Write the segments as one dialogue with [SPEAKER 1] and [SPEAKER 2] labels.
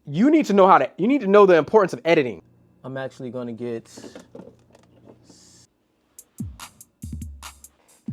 [SPEAKER 1] you need to know the importance of editing. I'm actually going to get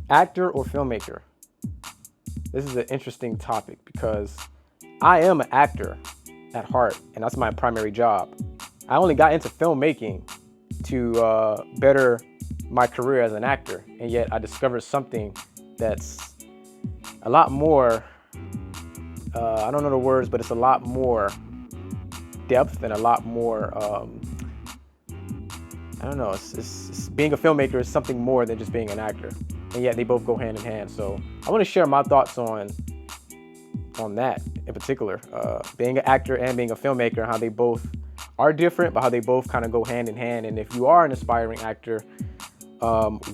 [SPEAKER 1] actor or filmmaker. This is an interesting topic because I am an actor at heart, and that's my primary job. I only got into filmmaking to better my career as an actor, and yet I discovered something that's a lot more, I don't know the words, but it's a lot more depth and a lot more, I don't know, it's being a filmmaker is something more than just being an actor, and yet they both go hand in hand. So I want to share my thoughts on that in particular, being an actor and being a filmmaker, how they both are different, but how they both kind of go hand in hand. And if you are an aspiring actor,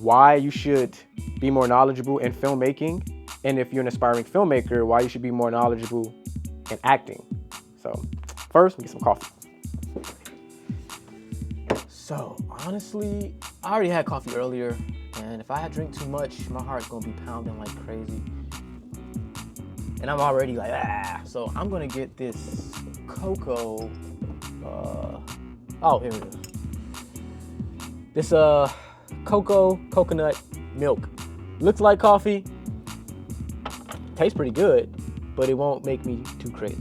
[SPEAKER 1] why you should be more knowledgeable in filmmaking, and if you're an aspiring filmmaker, why you should be more knowledgeable in acting. So first, get some coffee. So honestly, I already had coffee earlier, and if I drink too much, my heart's gonna be pounding like crazy. And I'm already like, So I'm gonna get this cocoa, here it is. This coconut milk. Looks like coffee, tastes pretty good, but it won't make me too crazy.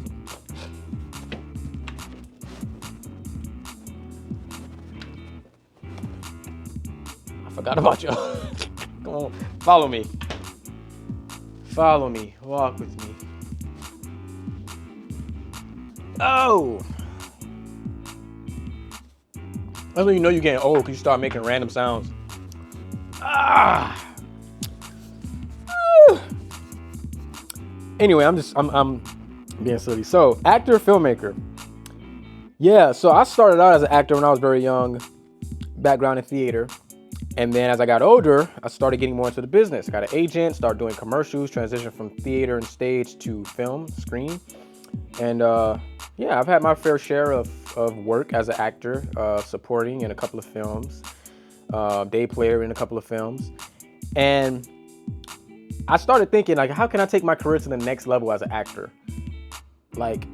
[SPEAKER 1] I forgot about y'all. Come on, follow me. Follow me, walk with me. Oh! That's when you know you're getting old, because you start making random sounds. Anyway, I'm being silly. So, actor, filmmaker. Yeah, so I started out as an actor when I was very young, background in theater. And then as I got older, I started getting more into the business. I got an agent, started doing commercials, transitioned from theater and stage to film, screen. And I've had my fair share of work as an actor, supporting in a couple of films, day player in a couple of films. And I started thinking, like, how can I take my career to the next level as an actor? Like,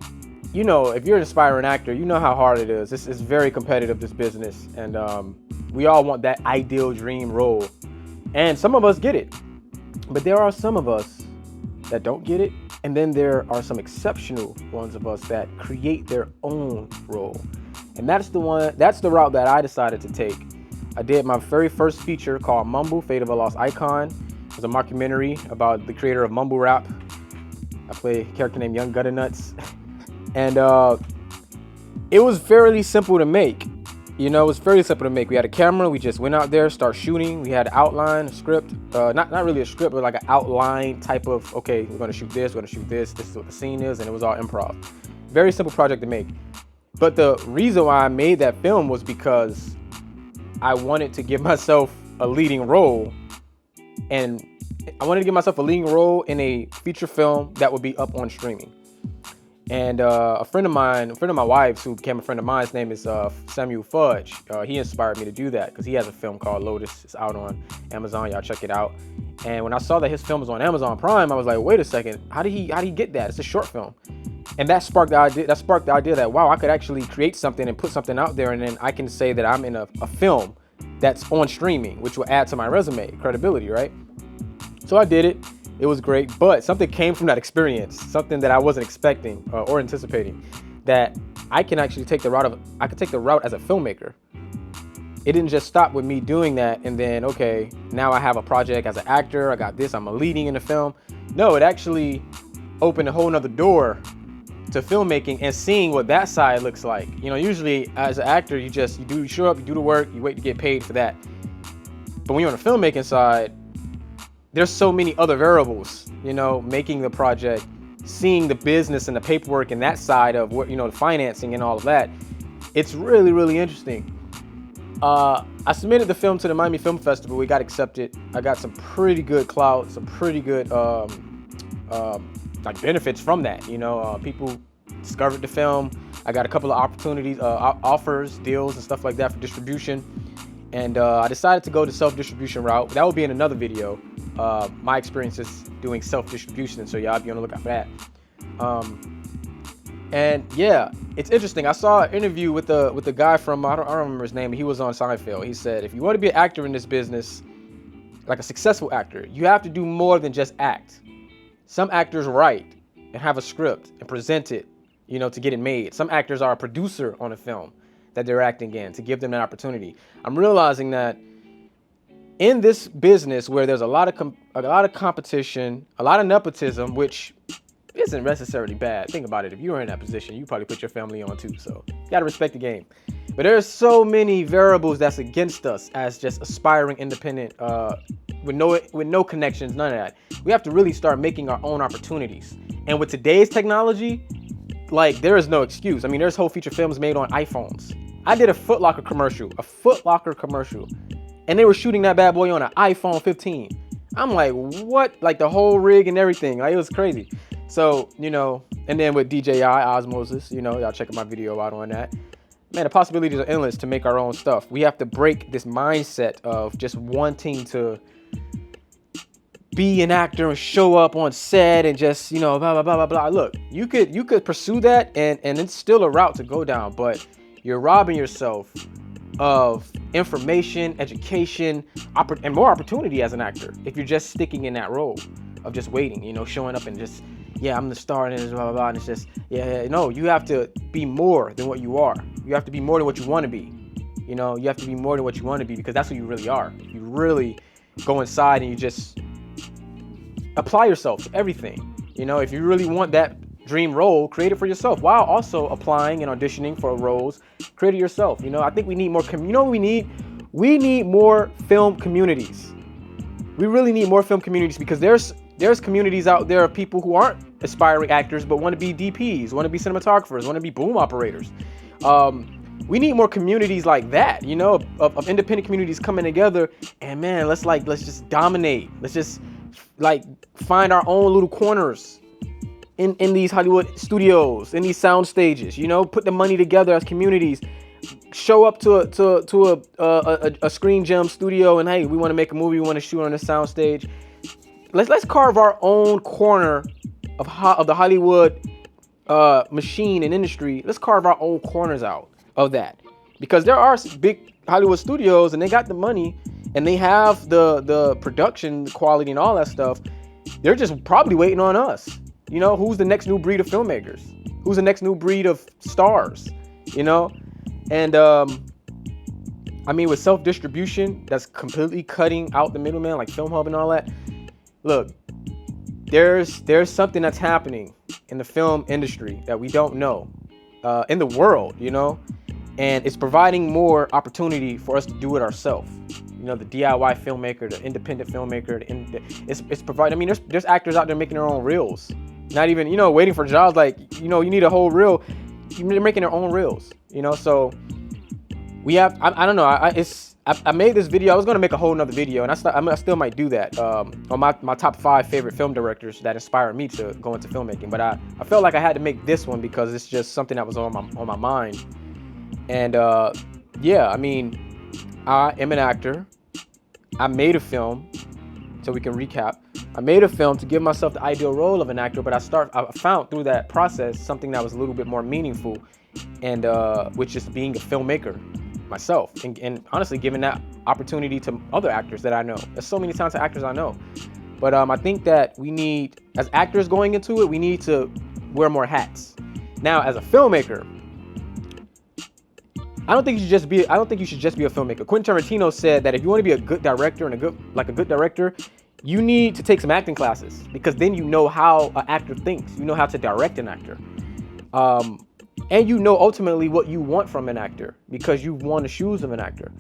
[SPEAKER 1] you know, if you're an aspiring actor, you know how hard it is. It's very competitive, this business. And we all want that ideal dream role. And some of us get it. But there are some of us that don't get it. And then there are some exceptional ones of us that create their own role. And that's the route that I decided to take. I did my very first feature called Mumble, Fate of a Lost Icon. It was a mockumentary about the creator of mumble rap. I play a character named Young Gutter Nuts. And it was fairly simple to make. You know, it was fairly simple to make. We had a camera. We just went out there, start shooting. We had an outline, a script. Not really a script, but like an outline type of, okay, we're going to shoot this, we're going to shoot this. This is what the scene is. And it was all improv. Very simple project to make. But the reason why I made that film was because I wanted to give myself a leading role. And I wanted to give myself a leading role in a feature film that would be up on streaming. And a friend of my wife's, who became a friend of mine, his name is Samuel Fudge. He inspired me to do that because he has a film called Lotus. It's out on Amazon. Y'all check it out. And when I saw that his film was on Amazon Prime, I was like, wait a second, how did he get that? It's a short film. And that sparked the idea that, wow, I could actually create something and put something out there, and then I can say that I'm in a film that's on streaming, which will add to my resume, credibility, right? So I did it. It was great, but something came from that experience, something that I wasn't expecting or anticipating, that I can actually take the route as a filmmaker. It didn't just stop with me doing that and then, okay, now I have a project as an actor, I got this, I'm a leading in the film. No, it actually opened a whole nother door to filmmaking and seeing what that side looks like. You know, usually as an actor, you show up, you do the work, you wait to get paid for that. But when you're on the filmmaking side, there's so many other variables, you know, making the project, seeing the business and the paperwork and that side of what, you know, the financing and all of that. It's really, really interesting. I submitted the film to the Miami Film Festival. We got accepted. I got some pretty good clout, some pretty good like benefits from that. You know, people discovered the film. I got a couple of opportunities, offers, deals, and stuff like that for distribution. And I decided to go the self-distribution route. That will be in another video. My experiences doing self-distribution, so y'all be on the lookout for that. And yeah, it's interesting. I saw an interview with the guy from I don't remember his name. He was on Seinfeld. He said, if you want to be an actor in this business, like a successful actor, you have to do more than just act. Some actors write and have a script and present it, to get it made. Some actors are a producer on a film that they're acting in to give them that opportunity. I'm realizing that in this business where there's a lot of competition, a lot of nepotism, which isn't necessarily bad. Think about it. If you were in that position, you probably put your family on too. So you got to respect the game. But there's so many variables that's against us as just aspiring independent, with no connections, none of that. We have to really start making our own opportunities. And with today's technology, like, there is no excuse. I mean, there's whole feature films made on iPhones. I did a Foot Locker commercial, and they were shooting that bad boy on an iPhone 15. I'm like, what? Like the whole rig and everything. Like, it was crazy. So, and then with DJI Osmosis, y'all check my video out on that. Man, the possibilities are endless to make our own stuff. We have to break this mindset of just wanting to be an actor and show up on set and just, blah, blah, blah, blah, blah. Look, you could pursue that and it's still a route to go down, but you're robbing yourself of information, education, and more opportunity as an actor if you're just sticking in that role of just waiting, showing up and just, yeah, I'm the star and blah, blah, blah. And it's just, no, you have to be more than what you are. You have to be more than what you want to be. You have to be more than what you want to be, because that's who you really are. You really go inside and you just apply yourself to everything. If you really want that dream role, create it for yourself while also applying and auditioning for roles. Create it yourself. I think we need more. We need more film communities. We really need more film communities, because there's communities out there of people who aren't aspiring actors but want to be DPs, want to be cinematographers, want to be boom operators. We need more communities like that, of independent communities coming together, and man, let's just dominate. Let's just find our own little corners in these Hollywood studios, in these sound stages, put the money together as communities, show up to a Screen Gem studio and, hey, we want to make a movie, we want to shoot on a sound stage. Let's carve our own corner of the Hollywood machine and industry. Let's carve our own corners out of that, because there are big Hollywood studios and they got the money and they have the production quality and all that stuff. They're just probably waiting on us. Who's the next new breed of filmmakers? Who's the next new breed of stars? And with self-distribution, that's completely cutting out the middleman, like Film Hub and all that. Look, there's something that's happening in the film industry that we don't know, in the world, and it's providing more opportunity for us to do it ourselves. The DIY filmmaker, the independent filmmaker, it's providing. There's actors out there making their own reels, not even, waiting for jobs. Like, you need a whole reel. They're making their own reels, so we have, I don't know. I made this video. I was going to make a whole nother video, and I still might do that on my top 5 favorite film directors that inspired me to go into filmmaking. But I felt like I had to make this one because it's just something that was on my mind. And I am an actor. I made a film, so we can recap. I made a film to give myself the ideal role of an actor, but I found through that process something that was a little bit more meaningful, and which is being a filmmaker myself, and honestly giving that opportunity to other actors that I know. There's so many talented actors I know, but I think that we need, as actors going into it, we need to wear more hats. Now, as a filmmaker, I don't think you should just be a filmmaker. Quentin Tarantino said that if you want to be a good director and a good director, you need to take some acting classes, because then you know how an actor thinks. You know how to direct an actor. And ultimately what you want from an actor, because you've worn the shoes of an actor.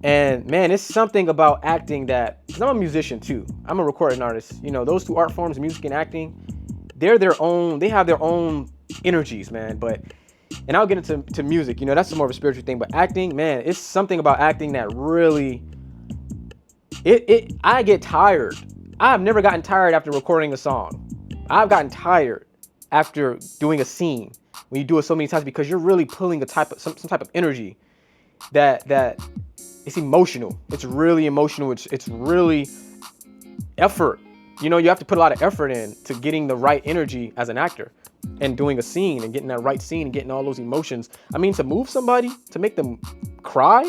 [SPEAKER 1] And man, it's something about acting that, because I'm a musician too. I'm a recording artist. Those two art forms, music and acting, they have their own energies, man. And I'll get into music, that's more of a spiritual thing. But acting, man, it's something about acting that really, I get tired. I've never gotten tired after recording a song. I've gotten tired after doing a scene, when you do it so many times, because you're really pulling some type of energy that it's emotional. It's really emotional. It's really effort. You have to put a lot of effort in to getting the right energy as an actor. and doing a scene and getting that right scene and getting all those emotions. I mean, to move somebody, to make them cry,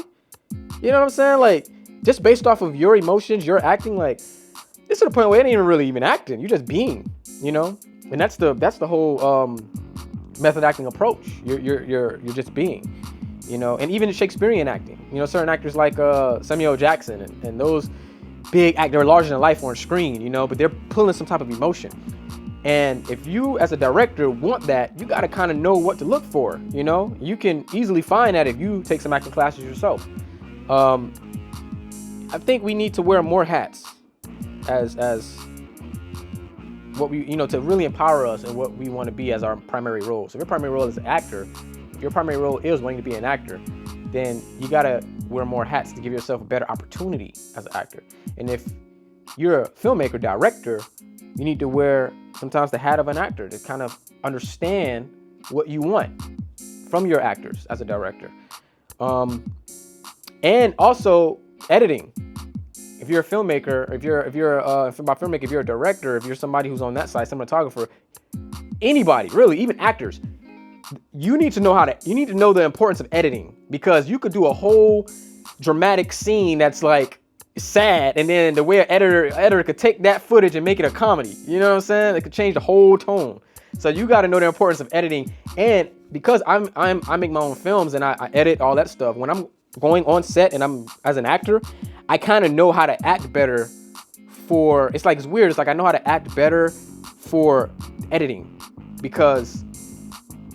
[SPEAKER 1] you know what I'm saying? Like, just based off of your emotions, your acting, like, it's to the point where it ain't even acting. You're just being, you know? And that's the whole method acting approach. You're just being, you know? And even in Shakespearean acting, you know, certain actors like Samuel L. Jackson and those big actors, they're larger than life on screen, you know, but they're pulling some type of emotion. And if you as a director want that, you got to kind of know what to look for, you know? You can easily find that if you take some acting classes yourself. I think we need to wear more hats as what we, you know, to really empower us and what we want to be as our primary role. So if your primary role is an actor, if your primary role is wanting to be an actor, then you got to wear more hats to give yourself a better opportunity as an actor. And if you're a filmmaker, director, you need to wear sometimes the hat of an actor to kind of understand what you want from your actors as a director. And also editing. If you're a filmmaker, if you're a director, if you're somebody who's on that side, cinematographer, anybody, really, even actors, you need to know the importance of editing, because you could do a whole dramatic scene that's like sad, and then the way an editor could take that footage and make it a comedy. You know what I'm saying? It could change the whole tone. So you got to know the importance of editing. And because I make my own films and I edit all that stuff, when I'm going on set and I'm as an actor, I kind of know how to act better for, it's weird. It's like I know how to act better for editing, because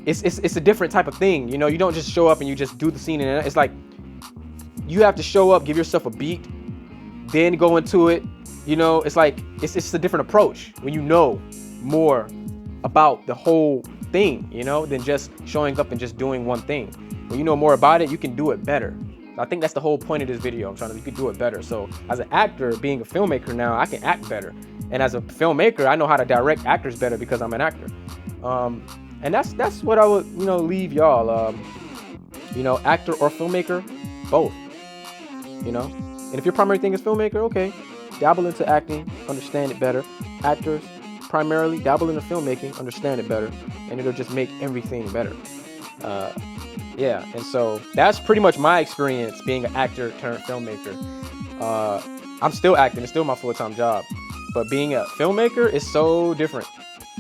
[SPEAKER 1] it's a different type of thing. You know, you don't just show up and you just do the scene, and it's like you have to show up, give yourself a beat, then go into it. You know, it's like it's a different approach when you know more about the whole thing, you know, than just showing up and just doing one thing. When you know more about it, you can do it better. I think that's the whole point of this video. You can do it better. So as an actor, being a filmmaker now, I can act better. And as a filmmaker, I know how to direct actors better because I'm an actor. And that's what I would, you know, leave y'all. You know, actor or filmmaker, both. You know, and if your primary thing is filmmaker, okay, dabble into acting, understand it better. Actors, primarily dabble into filmmaking, understand it better, and it'll just make everything better. Yeah, and so that's pretty much my experience being an actor turned filmmaker. I'm still acting, it's still my full-time job, but being a filmmaker is so different.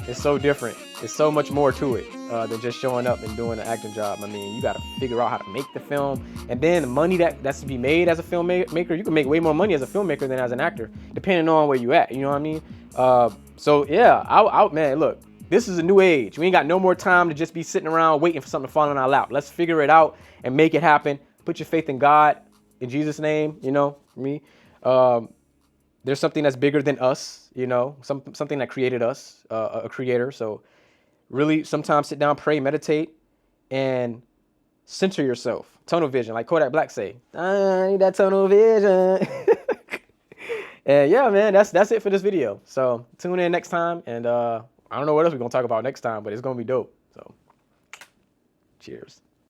[SPEAKER 1] It's so different. It's so much more to it than just showing up and doing an acting job. I mean, you got to figure out how to make the film, and then the money that's to be made as a filmmaker, you can make way more money as a filmmaker than as an actor, depending on where you at. You know what I mean? So yeah, man, look. This is a new age. We ain't got no more time to just be sitting around waiting for something to fall in our lap. Let's figure it out and make it happen. Put your faith in God, in Jesus' name, you know, for me. There's something that's bigger than us, you know, something that created us, a creator. So really sometimes sit down, pray, meditate, and center yourself. Tunnel vision, like Kodak Black say. I need that tunnel vision. And yeah, man, that's it for this video. So tune in next time, and I don't know what else we're going to talk about next time, but it's going to be dope. So, cheers.